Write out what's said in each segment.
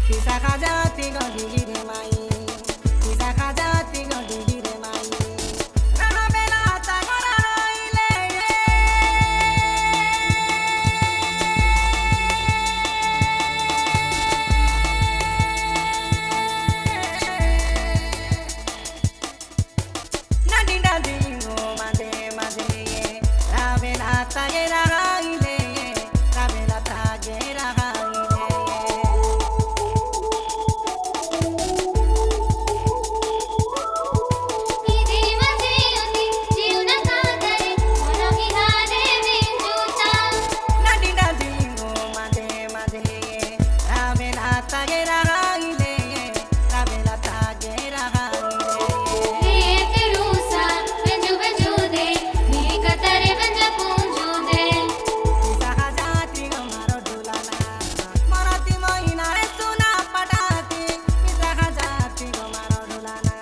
Pisa kajati godigire mai. Pisa kajati godigire mai. Rana bela tagara roile. Nadi nadi go made made. Rabela tagara roile. Rabela tagara roile. Nadi nadi go made made. Rabela tagara roile. Rabela tagara roile. Pisa kajati go maro dulana. Marati moina re suna patati. Pisa kajati go maro dulana.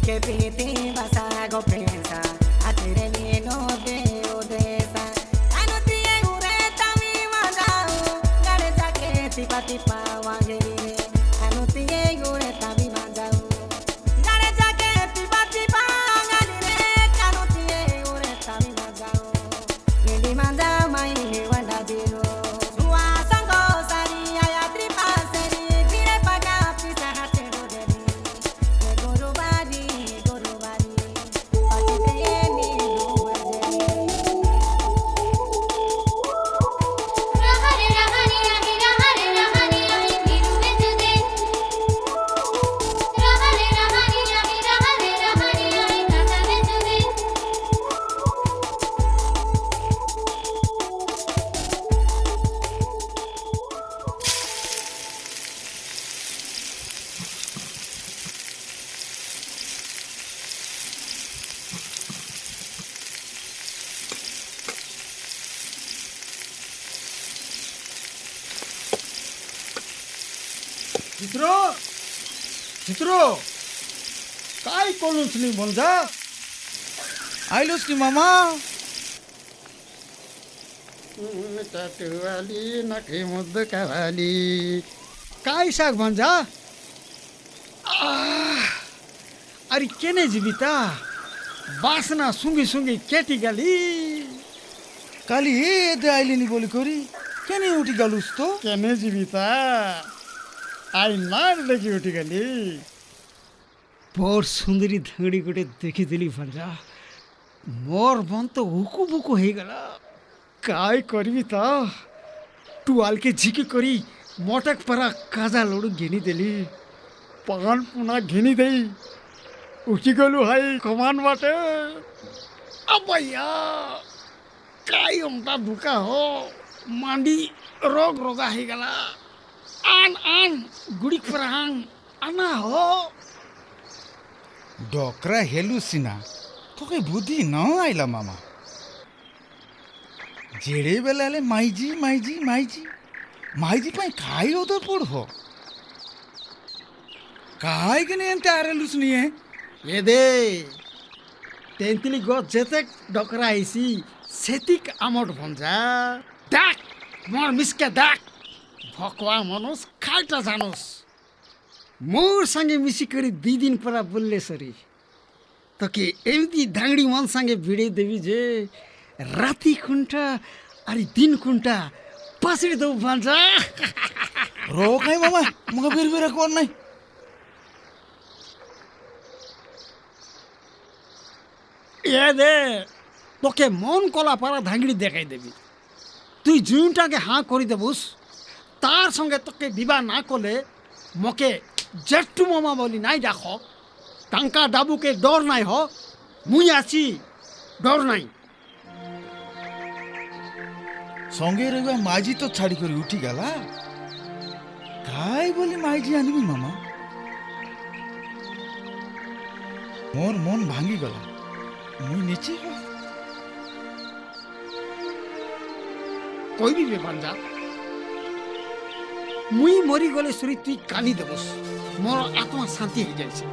Que piti basa go pensa atire ni no de odesa anu tie ureta mi mandao gare jake tipa tipa wangere anu tie ureta mi mandao gare jake tipa tipa wangere anu tie ureta mi mandao ni mandao mai ni wanda diro suwa sango sari aya tripa sari dire paga pisa hate do dedi gorobadi gorobadi atite ni चित्रो चित्रो काय कोलुस नि भन्छ आइलोस् कि मामा टटुवाली नखे मुद्दकावाली काय साग भन्छ अरे के नै जीविता बासना सुँगी सुँगी केटी गाली काली हे दे आइले नि बोली कोरी के नै उठी गलुस् तो के नै जीविता आई नार देखि उठी गली बहुत सुंदरी धंगड़ी गोटे देखी दिली भंजा मोर मन तो हुकु बुकु हे गला काय करबी त टुवाल के झिकी करी मोटक परा काजा लोडु घेनी देली पगन पुना घेनी देई उठी गलु हाई कमान बाटे अबैया काय हमटा दुका हो मांडी रोग रोगा हे गला आन आन गुड़ी परांग आना हो डोकरा हेलुसिना तो बुद्धि न आइला मामा जेड़े बेलाले माइजी माइजी माइजी माइजी पाई खाई उधर पड़ हो काय के नहीं तारे लुसनी है ये दे तेंतिली गो जेते डोकरा आइसी सेतिक आमट भन्छ डाक मोर मिसके डाक भकवा मनोस खाइटा जानोस मोर संगे मिसी करी 2 दिन परा बोलले सरी तो के एमती धांगड़ी मन संगे भिड़े देवी जे राती कुंटा अरे दिन कुंटा पसरी दो भन्छ रोक है मामा मग फिर फिर कौन नहीं ये दे तो के मन कला पारा धांगड़ी देखाई देवी তুই জুইনটাকে হাঁ করে দেবুস তার সঙ্গে তোকে বিবাহ না করলে মকে জেঠু মামা বলি নাই ডাক টাঙ্কা ডাবুকে ডর নাই হ মুই আছি ডর নাই। সঙ্গে রইবা মাইজি তো ছাড়ি করে উঠি গেলা, তাই বলি মাইজি আনবি মামা। মোর মন ভাঙি গলা, মুই নিচে কইবি বে পাঞ্জা, মুই মরি গলে শুনি তুই কানি দেবস, মোর আত্মা শান্তি হয়ে যাইছে।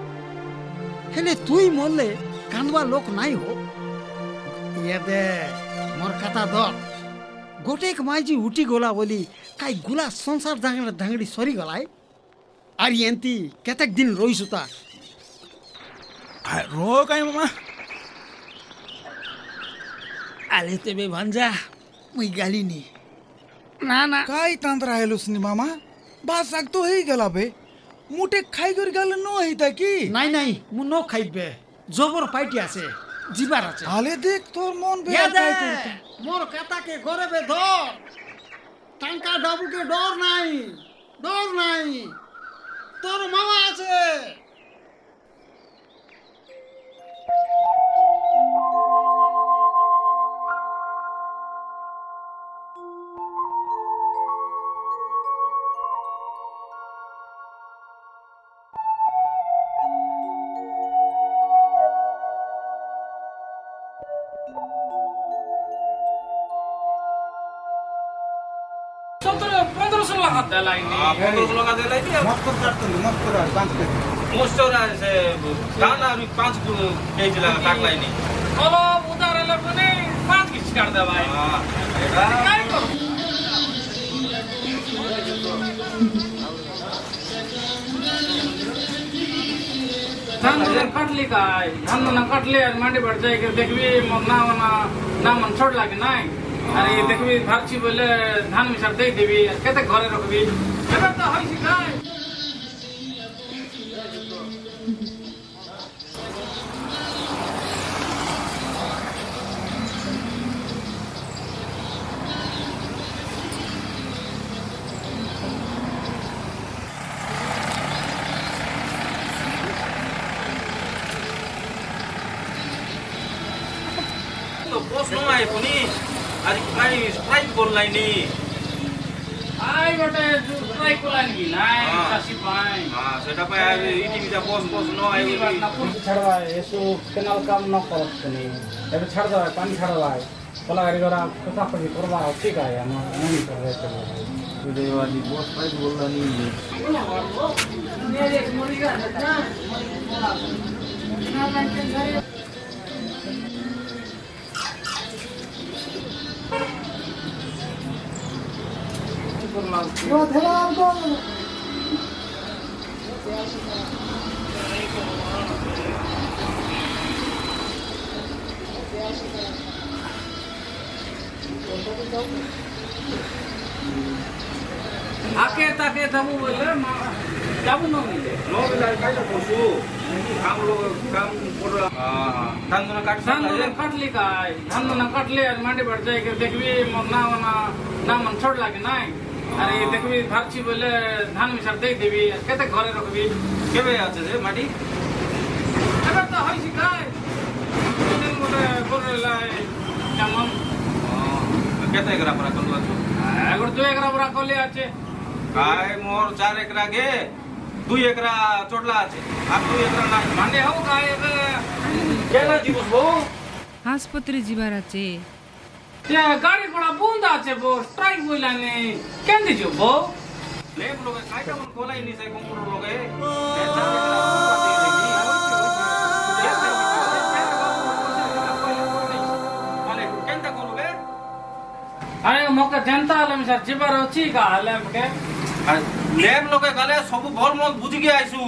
হেলে তুই মরলে কান্দবা লোক নাই হো। ইয়ে দে মোর কথা ধর, গোটেক মাইজি উঠি গলা বলি কাই গুলা সংসার ধাঙ্গড়ি সরি গলায়। আর এনতি কেতেক দিন রইছু তা রো কাই মামা। আলে তেবে ভাঞ্জা মুই গালিনি। না না কাই তান্ত্রা হেলুসনি মামা, বাস আগ তো হয়ে গেলা বে, মুটে খাই করে গেলে ন হইতা কি? নাই নাই মু ন খাইবে, জবর পাইটি আছে, জিবার আছে। আলে দেখ তোর মন বে ইয়া দে, কাই করতে। মোর কাতাকে ঘরে বে ধর, টাঙ্কা ডাবুকে ডর নাই, ডর নাই, তোর মামা আছে। काटली काय धान ना काटले आणि मांडी भर जाय देखबी ना मन छोड़ लागे नाही अरे देखबी भारची बोले धान मिसार दे देबी केते घरे रखबी एबे तो होइसी काय প্রশ্ন নাই শুনি আর কাই স্ট্রাইক করলাই নি আই বটে ট্রাই কোলান কি নাই চাষি পাই হ্যাঁ সেটা পাই ইটিভিটা বস ন আই छाड़वा ऐसो केनाल काम न करत तनी एबे छाड़ दवा पानी छाड़वा कोला गाड़ी गरा कथा पड़ी करवा ठीक है हम नहीं कर रहे थे উদয়বাদী বস পাই বললাম নি আকে তাকে যাবো বলে যাবো না মিলে নো বিলাই কাইটা বসু কাম করলা ধান কাট धान ना काटली काय धान ना काटले आणि मांडी भर जाय देखबी ना मन छोड़ लागे नाही अरे देखबी भारची बोले धान मिसार दे देबी केते घरे रखबी কেবে আছে রে মাটি এবার তো হইছি काय দিন বলে করে লাই যেমন কেতে একরা পরা কলু আছো এগর 2 একরা বড় কলি আছে কাই মোর 4 একরা গে 2 একরা চটলা আছে আর 2 একরা নাই মানে হও काय এবে কেনা জীবস বউ হাসপাতালে যাবার আছে। গাড়ি ঘোড়া বন্ধ আছে বো স্ট্রাইক বইলানে কেন দিছো বো লেম লোকে কাইটা মন কোলাই নি সাই কম্পুটার লোকে মানে কেনটা করবে আরে মকে জানতা হলে মিসার জিবার ଅଛି কা হলে মকে লেম লোকে গলে সবু ভল মন বুঝি গিয়ে আইছু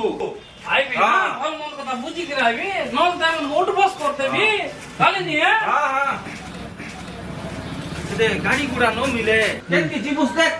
আইবি হ্যাঁ। ভাল মন কথা বুঝি করে আইবি নল টাইম ওট বস করতে বি কালে নি হ্যাঁ হ্যাঁ দে গাড়ি ঘোড়া ন মিলে দেখ কি জীবস দেখ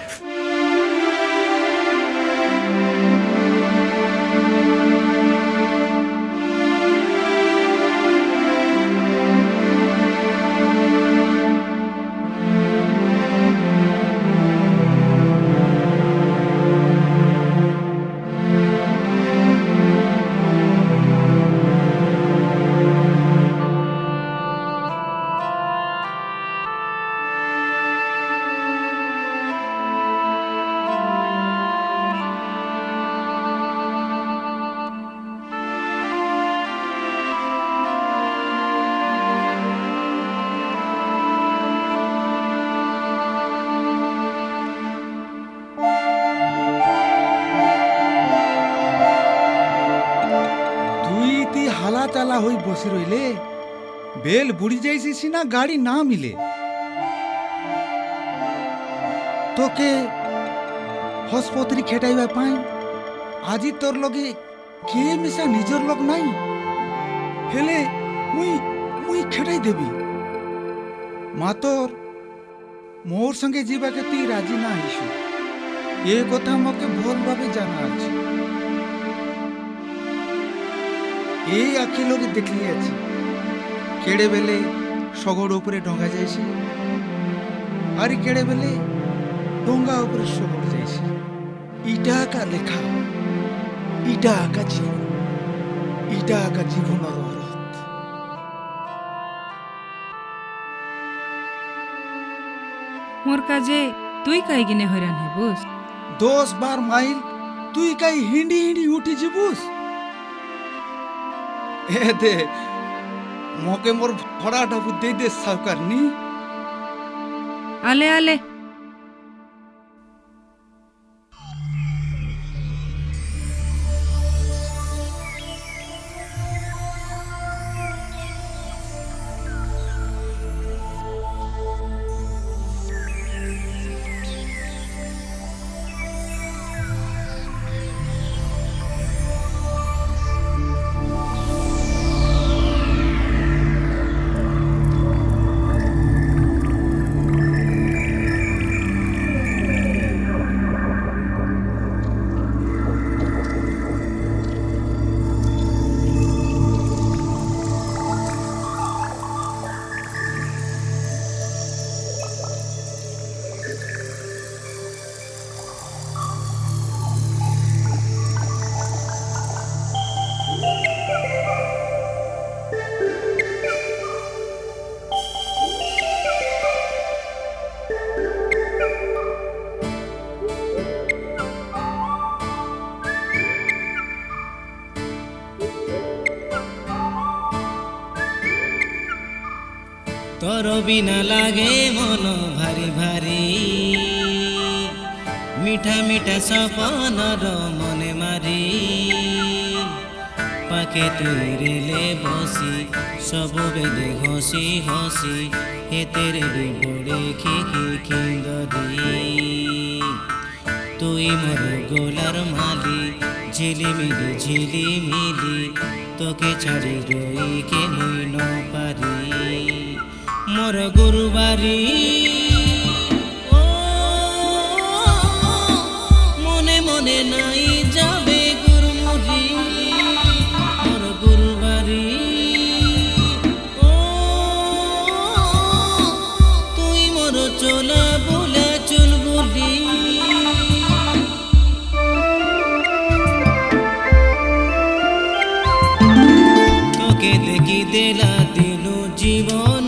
চালা হই বসে রইলে বেল বুড়ি যাইছি সিনা গাড়ি না মিলে তোকে হসপত্রি খেটাইবা পাই আজি তোর লগে কে মিশা নিজর লোক নাই হেলে মুই মুই খেটাই দেবি মাতর মোর সঙ্গে যাবাকে তুই রাজি না হইছু এ কথা মকে ভাল ভাবে জানা আছে এই আখি লোকে দেখলি আছে কেড়ে বেলে শগড় উপরে ডঙ্গা যাইছি আর কেড়ে বেলে ডঙ্গা উপরে শগড় যাইছি ইটা আঁকা লেখা ইটা আঁকা জীবন ইটা আঁকা জীবনের অরথ মোর কাজে তুই কাই গিনে হইরান হেবুস 10-12 মাইল তুই কাই হিন্ডি হিন্ডি উঠি যাবুস এ দে মকে মোর ভড়াটা দে দে সাউকার নি আলে আলে তোর বিনা লাগে মন ভারি ভারি মিঠা মিঠা সপনর মনে মারি পাকে তুই রেলে বসি সবু বেদে হসি হসি হেতেরে বিবড়ে খিকি খিন্দরি তুই মোর গোলার মালি ঝিলিমিলি ঝিলিমিলি তোকে ছাড়ি রই কে মুই ন পারি মোর গুরুবারি ও মনে মনে নাই যাবে গুরুমুরি মোর গুরুবারি ও তুই মোর চলা বুলা চুল বুলি তোকে দেখি দেলা দিলু জীবন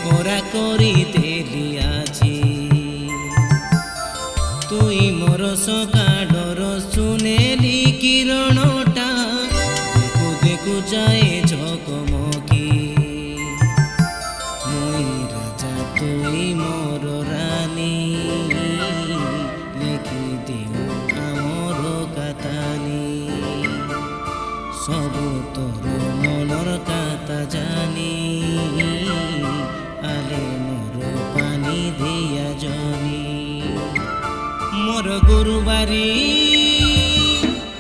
কোরা করিতে লিয়াছি তুই মোর সকাডর শুনেলি কিরণটা দেখু দেখু যায় ঝকমকি মুই রাজা তুই মোর রানী লেখি দিও আমর কাতানি সবু তোর মনর কাতা জানি আলে মোর পানি দিয়া জনি মোর গুরুবারি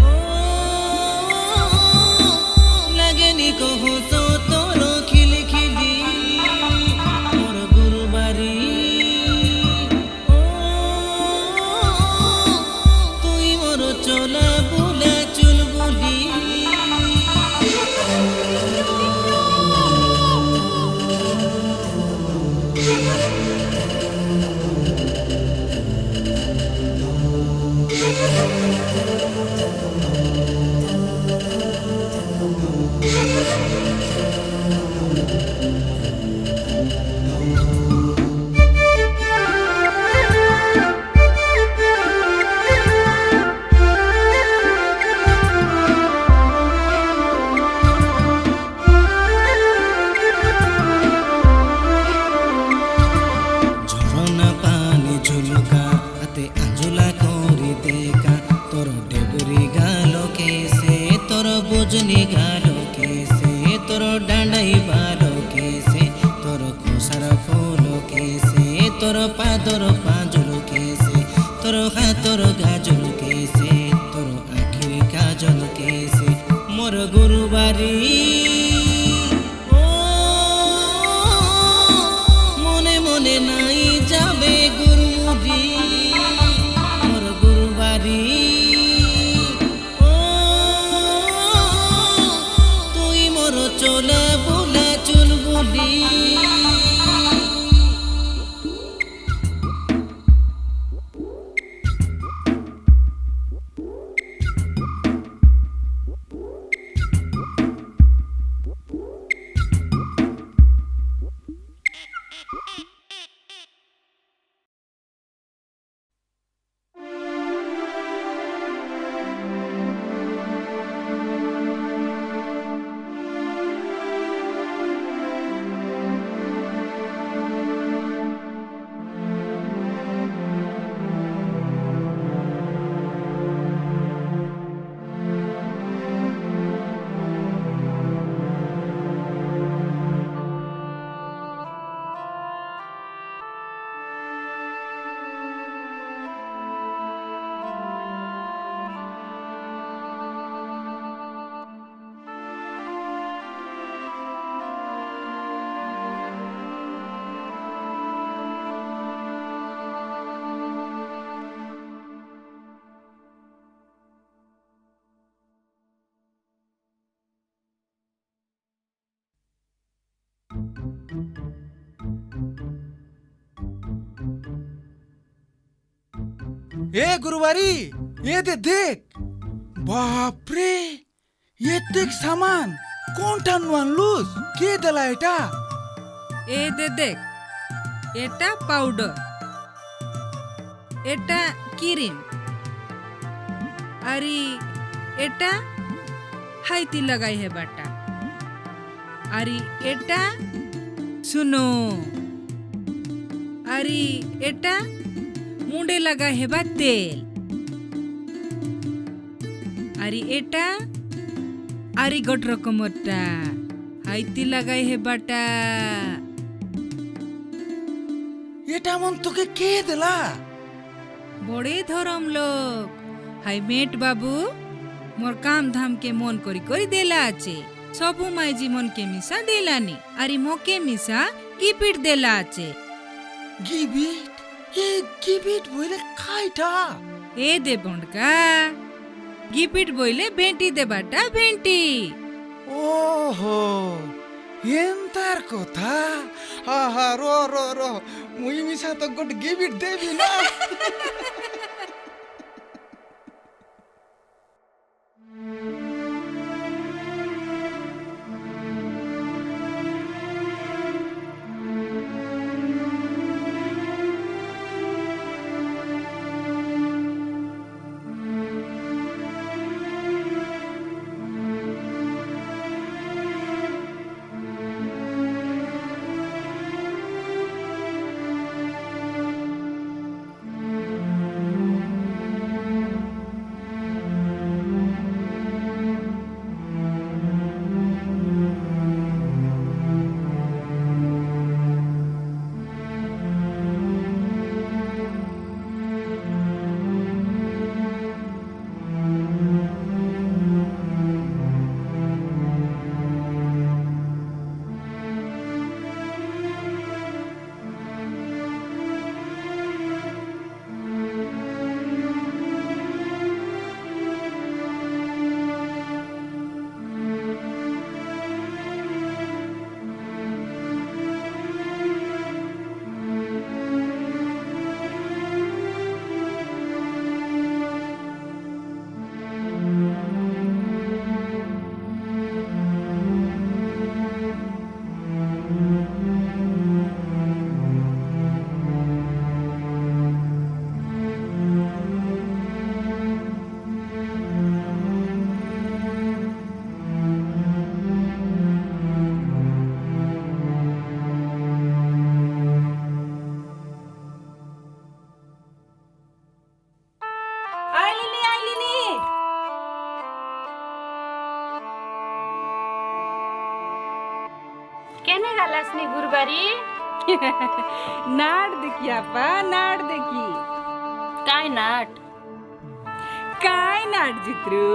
ও লাগেনি কহ তো তোর খিলি খিলি মোর গুরুবারি ও তুই মোর চলা বুলা চুল বুলি তোর তোর ডাঁডাই বারো কেসে তোর খোসার ফুল কেসে তোর পাদর পাঁজর কেসে তোর হাতর গাজর কেসে তোর আখির কাজল কেসে মোর গুরুবারি ও মনে মনে নাই যাবে গুরুজি মোর গুরুবারি ও তুই মোর চোলা বুলা চুলবুলি এ গুরুবারি এ দেখ বাপরে এ দেখ সামান কোনটা আনলুস কে দেলা এটা এ দেখ এটা পাউডার এটা ক্রিম আরে এটা হাইতি লাগাই হে বাটা আরে এটা শুনো আরে এটা মুন্ডে লাগা হেবা তেল আরে এটা আরে গট রকমটা হাইতি লাগাই হেবাটা এটা মন তোকে কে দেলা বড়ে ধরম লোক হাই মেট বাবু মোর কাম ধাম के মন করি করি দেলা আছে সবু মাই জীবন के মিশা দেলানি আরে মোকে মিশা কিপিট দেলা আছে গিবিট এ গিবিট বইলে খাইটা এ দে বন্ডকা গিপিট বইলে ভেন্টি দেবাটা ভেন্টি ওহো এন্তার কথা আহা রো রো রো মুই মিশা তো গোট গিবিট দেবি না কেনে গালাসনি গুরবারি নাট দেখি আপা নাট দেখি কাই নাট काय नाट जित्रू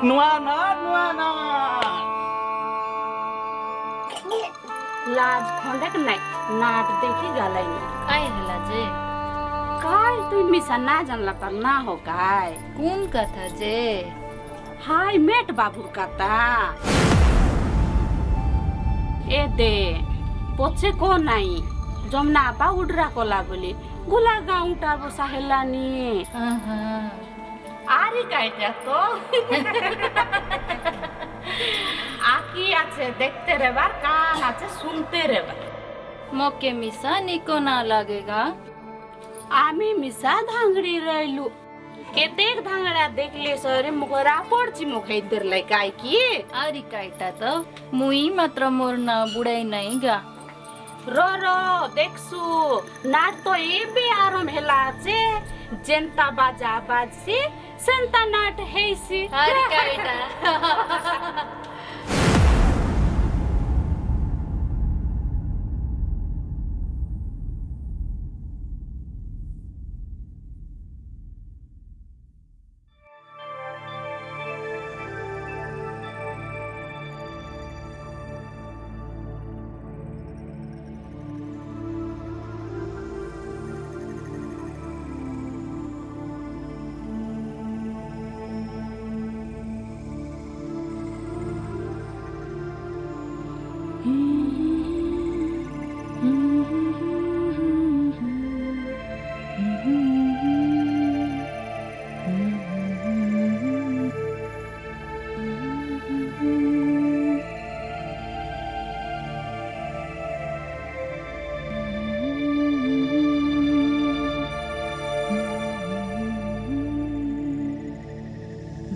नुआ ना লাজ খন্ডক নাই নাট দেখি গালাইনি काय हला जे काय तुम मिसा ना जानला पर ना हो काय कोण कथा जे हाय मेट बाबूर कथा ए दे पोछे को नाही जमना बा उडरा कोला बोली गुला गाउटा बसा हेलानी আরে কাইটা তো আকি আছে দেখতে রেবার কান আছে শুনতে রেবার मोके मिसा निको ना लागेगा আমি মিসা ধাঙ্গড়ি রইলু কেতেক ধাঙ্গড়া দেখলে সরে মুখরা পড়ছি মুখ ইদর লাই কাই কি आरी कायटा तो मुई मात्र मोर ना बुडाई नाही गा रो रो देखसु नाट तो एबे आरम हेला আছে জেনতা বাজা বাজছি সেনতা নাট হেইছি आरी कायटा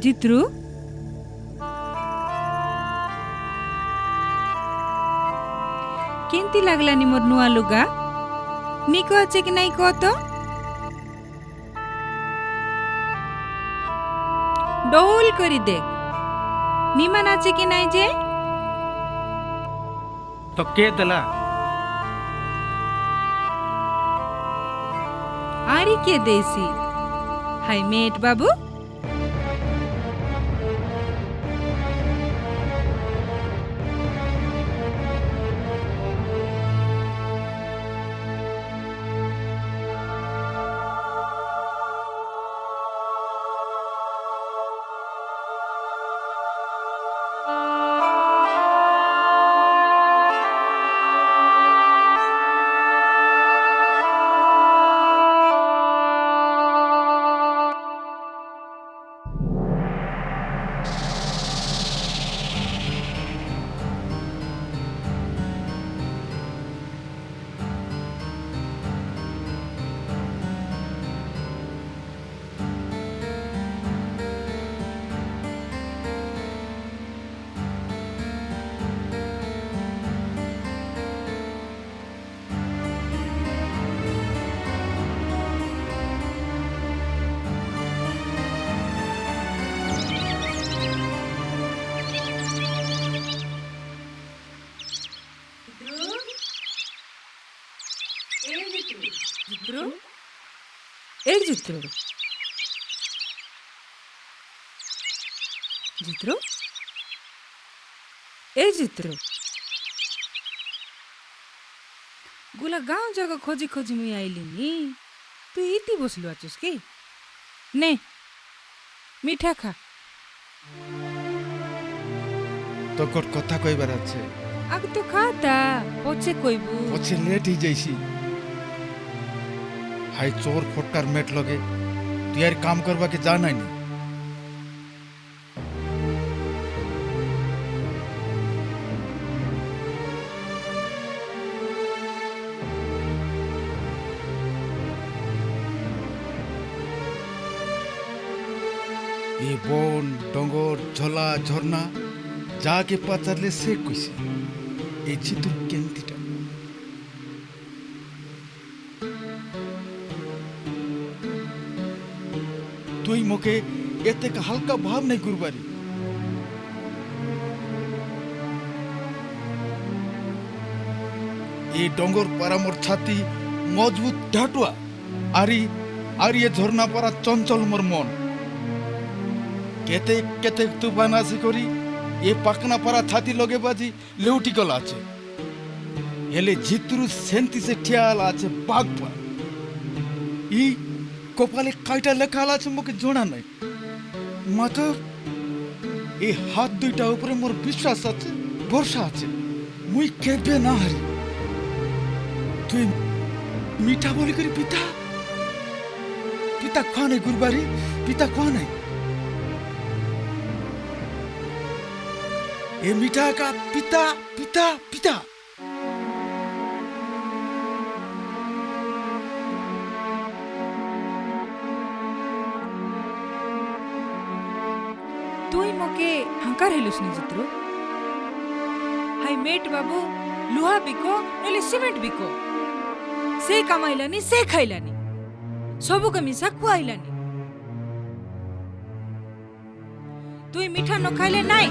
जित्रू केंती लागलानी मोर नुआ लुगा निको আছে কি নাই কত ডোল করি দেখ নিমান আছে কি নাই যে तो के दला आरी के देसी हाय मेट बाबू जित्रू एक जित्रू जित्रू ए जित्रू गुला गाँव जगह खोजी खोजी मुई आइली नी तू इति बसलु आछुस की ने मिठा खा तो कोट कथा कइबार আছে आग तो खाता पछे कइबू पछे लेट ही जाइसी हाय चोर फटकार मेट लगे तू यार काम करवा के जाना नहीं ये बन डंगर झला झरना जाके पचारले से कइसे ए चितुर केंतिटा तुई मोके एते का हल्का भाव नहीं गुरबारी ये डोंगर पारा मोर छाती मजबूत ढाटुआ आरी आरी ये झरना पारा चंचल मोर मन केते केते तूफान आसी करी ये पाकना पारा छाती लगे बाजी लेउटी गला আছে हेले जितरु सेंती से ठियाला আছে बागपा ই কপালে কয়টা লেখা আছে মুকে জানা নাই মাত্র এই হাত দুইটা উপরে মোর বিশ্বাস আছে ভরসা আছে মুই কেবে না হারি তুই মিঠা বলি করি পিতা পিতা কোয়া নাই গুরবারি পিতা কোয়া নাই এ মিঠা का पिता पिता पिता তুই মকে হাঙ্কার হেলুস নি জিত্রু হাই মেট বাবু লুহা বিকো নলে সিমেন্ট বিকো সে কামাইলানি সে খাইলানি সবুকে মিশা খুয়াইলানি তুই মিঠা ন খাইলে নাই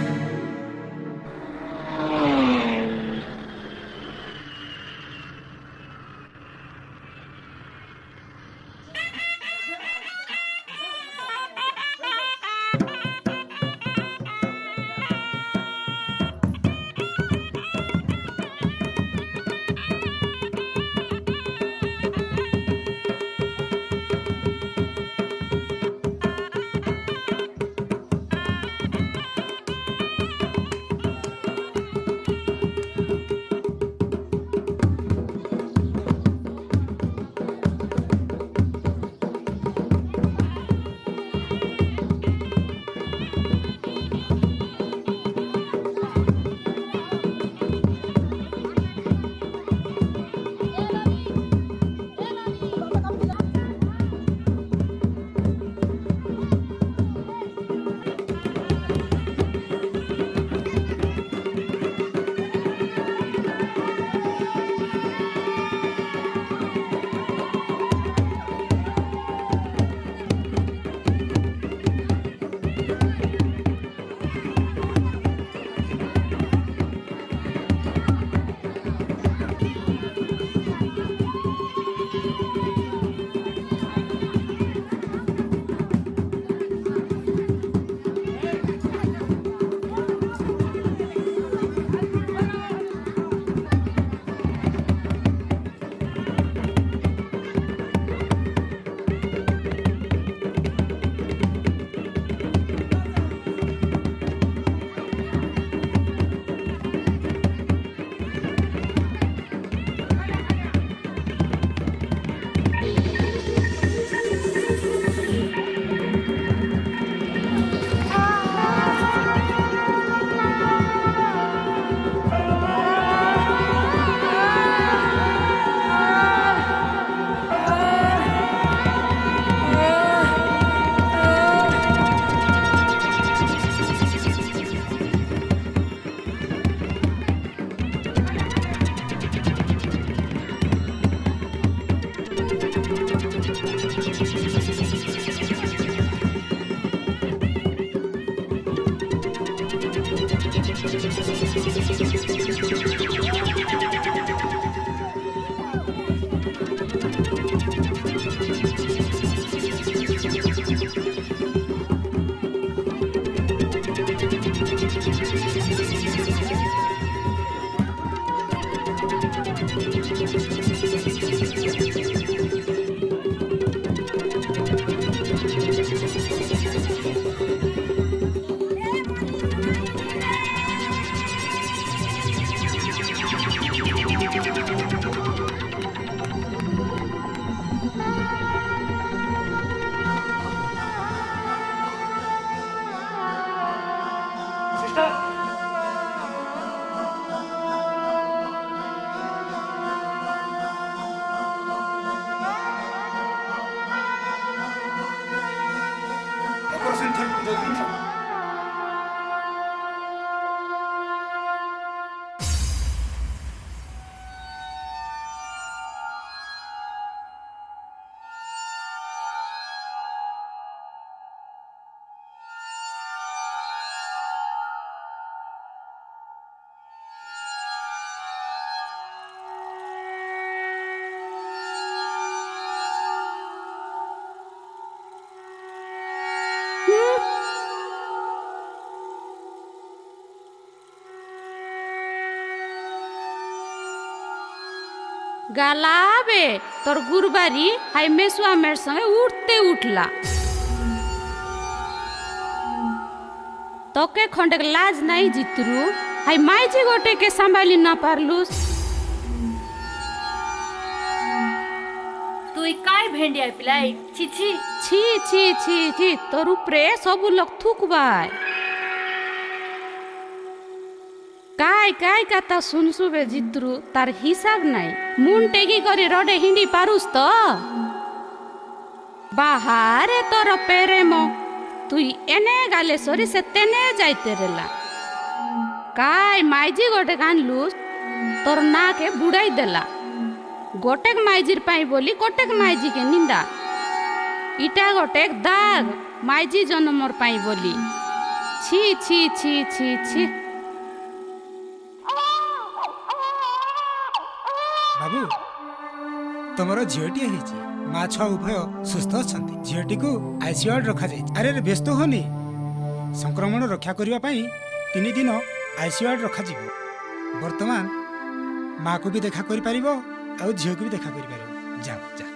गालाबे तोर गुरबारी हाय मेसुआ मेर संगे उठते उठला तोके खंडे लाज नहीं जितरू हाय माइजी गोटे के संभाली ना पारलुस तुई काय भेंडिया पिलाई छी छी छी छी छी छी तोर उपरे सब लोग थुकबाय काय काय कथा सुनसुबे जितरू तार हिसाब नहीं मुन टेकी करी रोडे हिंडी पारुस तो बाहरे तोर पेरे मो तुई एने गाले सरी से तेने जाइते रेला काय माइजी गोटे कानलुस तोर ना के बुड़ाई देला गोटेक माइजीर पाई बोली गोटेक माइजी के निंदा इटा गोटेक दाग माइजी जन्मर पाई बोली छी छी छी छी छी बाबू तुमर झीटी माँ छुआ उभय सुस्थ अच्छा झीटी को आईसीयू रखा जाए। अरे व्यस्त होनी संक्रमण रक्षा करने 3 दिन आईसीयू रखा बर्तमान माँ को भी देखा कर पार और झील को भी देखा कर पार जा जा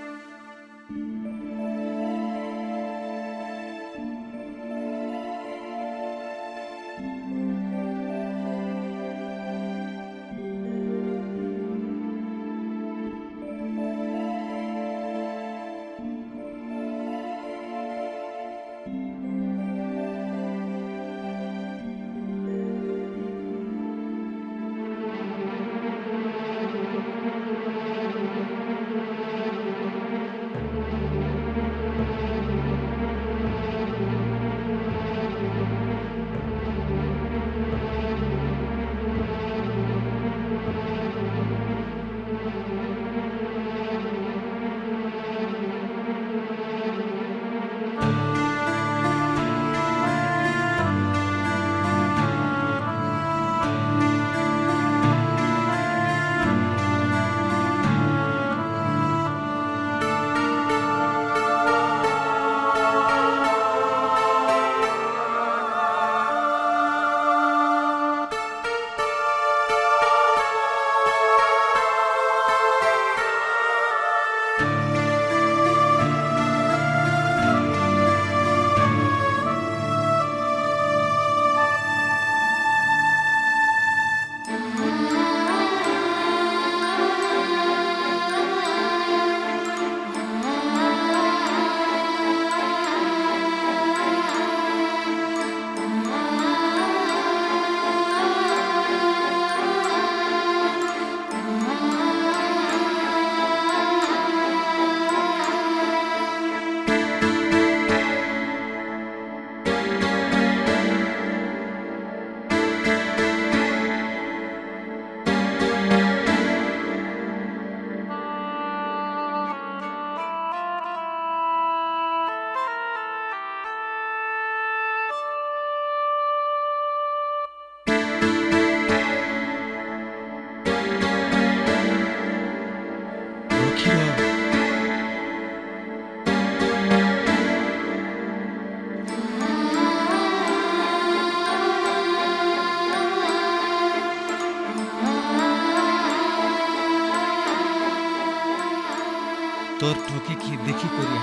तोर ठोकी की देखी करी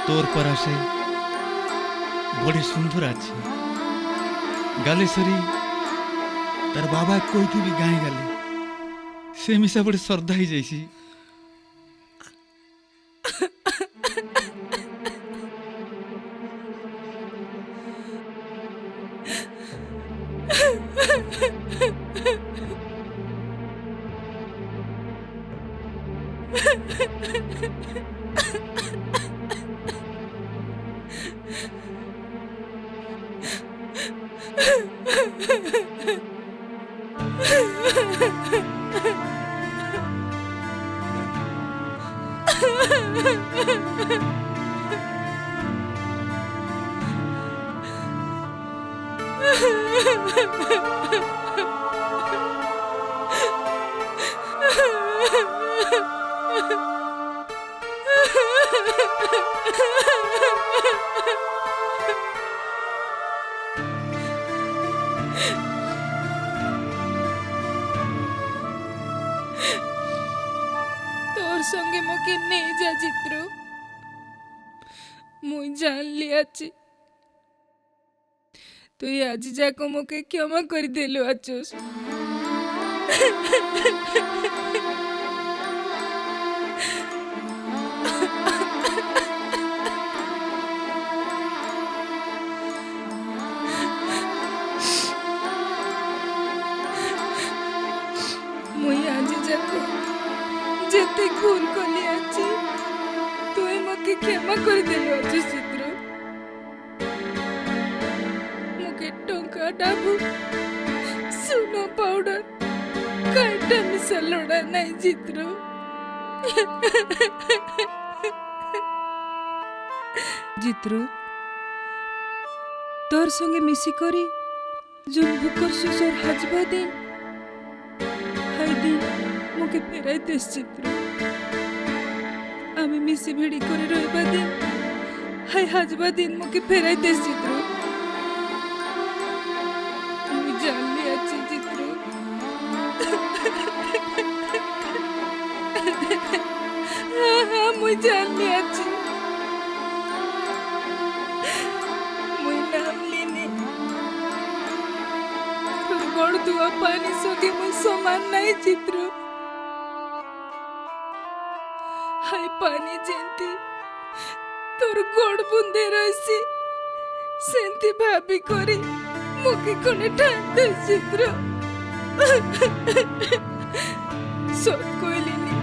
तोर पराशे बड़े सुंदर अच्छे गालेश्वरी तार बाबा कोई थी भी गाय गाले से मिसा बड़े श्रद्धा ही जैसी मोके नहीं जा चित्रो मुई जान लिया ची तु आज जाको मोके क्षमा कर देलु आचोस मुई आज जाको जेते भूल कली आची तुई मके क्षमा कर देलु आचोस चित्रो मुके टंका डाबू सुनो पाउडर काटा मिसा लोड़ा नहीं चित्रो चित्रो तोर संगे मिसी करी जोन भूकर सुसर हाजबा दिन हाय दिन मुके फेराई देस चित्रो आमी मिसी भेड़ी करे रहबा दिन हाय हाजबा दिन मुके फेराई देस चित्रो मुई जान लिया ची चित्रो हाँ मुई जान लिया ची मुई नाम लेने तोर गोड़ दुआ पानी सोगे मुई समान नहीं चित्रो हाय पानी जेंती तोर गोड़ बुंदे रसी सेंती भाभी करी मुके कोने ठान दे चित्रो सोत कोइलिनी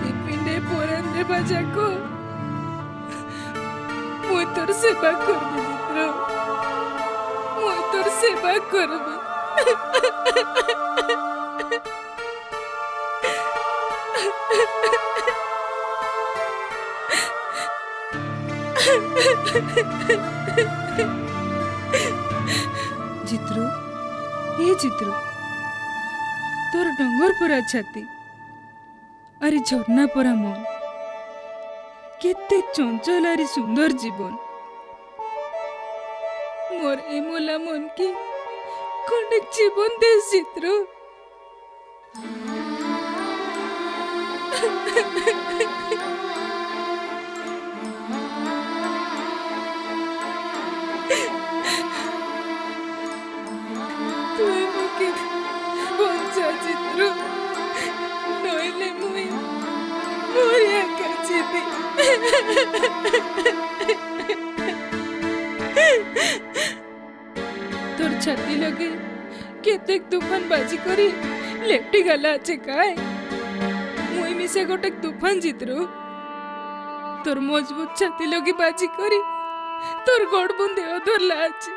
ई पिंडे पोरन रे बाजा को मुई तोर सेवा करबी चित्रो मुई तोर सेवा करबी चित्रो ये चित्रो तोर डंगर परा छाती अरे झरना परा मन केते चंचल आरी सुंदर जीवन मोर ए मोला मन की कनेक जीवन दे चित्रो तुई मुके बंचा चित्रो नइले मुई मोरिया काचिबी तोर छाती लगे केतेक तूफान बाजी करी लेफ्टी गला আছে काय मुई मिसे गोटेक तूफान चित्रो तोर मजबूत छाती लगे बाजी करी तोर गोड़ बुंदे अधरला আছে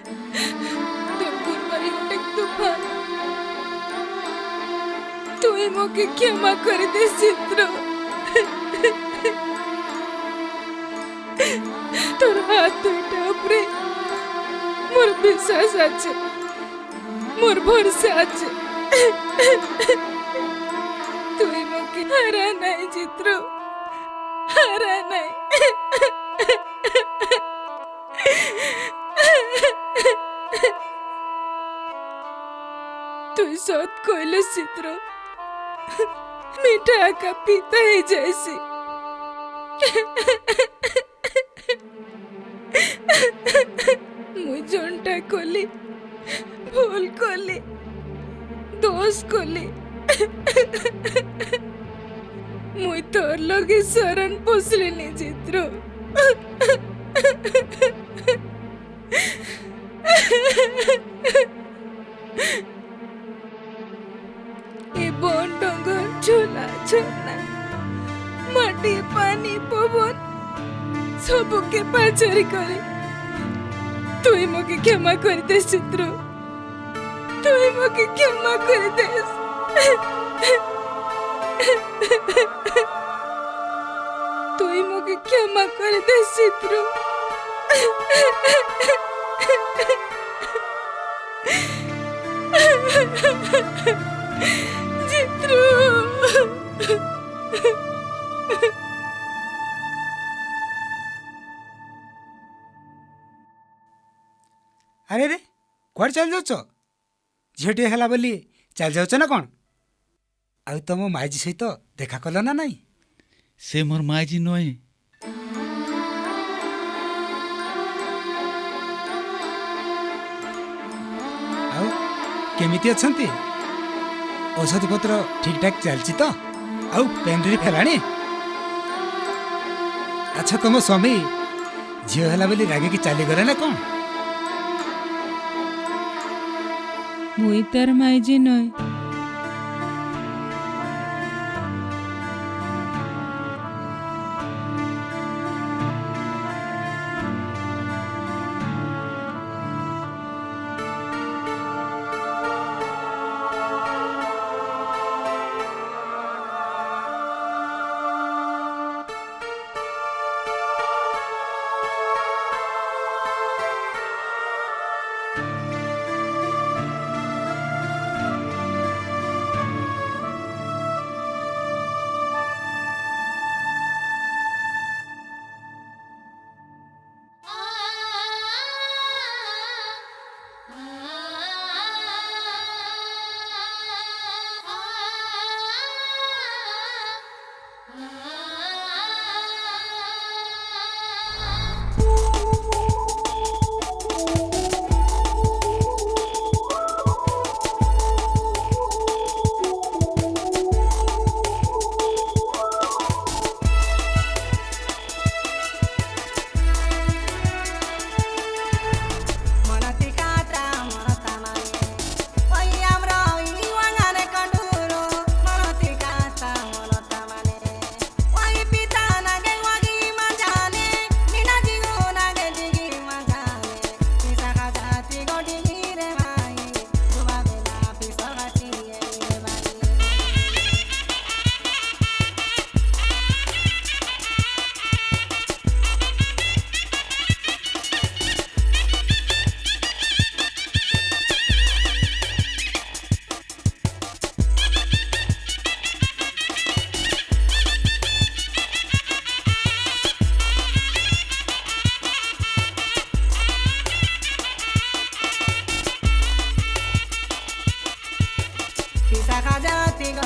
तोर गुरबारी गोटेक तूफान तुई मोके क्षमा कर दे चित्रो तोर हाथ दुईटा उपरे मोर विश्वास আছে मोर भरोसा আছে তুই মোকে হারা নাই চিত্র হারা নাই তুই সৎ কইলে চিত্র মিঠা का पीता ही जैसी मुई जोनटा कोली भूल कोली दोष कोली मुई तोर लगे शरण पोसले नी चित्रो ए बन डंगर झोला झरना माटी पानी पवन सबके पाचरी करे तुई मोके क्षमा कर दे चित्रो तुई मोके क्षमा कर दे तुई मोके क्षमा कर दे चित्रो चित्रो କୁଆଡ଼େ ଚାଲି ଯାଉଛ? ଝିଅଟିଏ ହେଲା ବୋଲି ଚାଲି ଯାଉଛ ନା କ'ଣ? ଆଉ ତମ ମାଇଜି ସହିତ ଦେଖା କଲ ନା ନାଇଁ? ସେ ମୋର ମାଇଜି ନୁହେଁ। ଆଉ କେମିତି ଅଛନ୍ତି? ଔଷଧପତ୍ର ଠିକ୍ ଠାକ୍ ଚାଲିଛି ତ? ଆଉ ପେନ୍ ରିଲିଫ୍ ହେଲାଣି? ଆଚ୍ଛା, ତମ ସ୍ୱାମୀ ଝିଅ ହେଲା ବୋଲି ରାଗିକି ଚାଲିଗଲେ ନା କ'ଣ? ମୁଇଁ ତାର ମାଇଜି ନয়। Saka jati go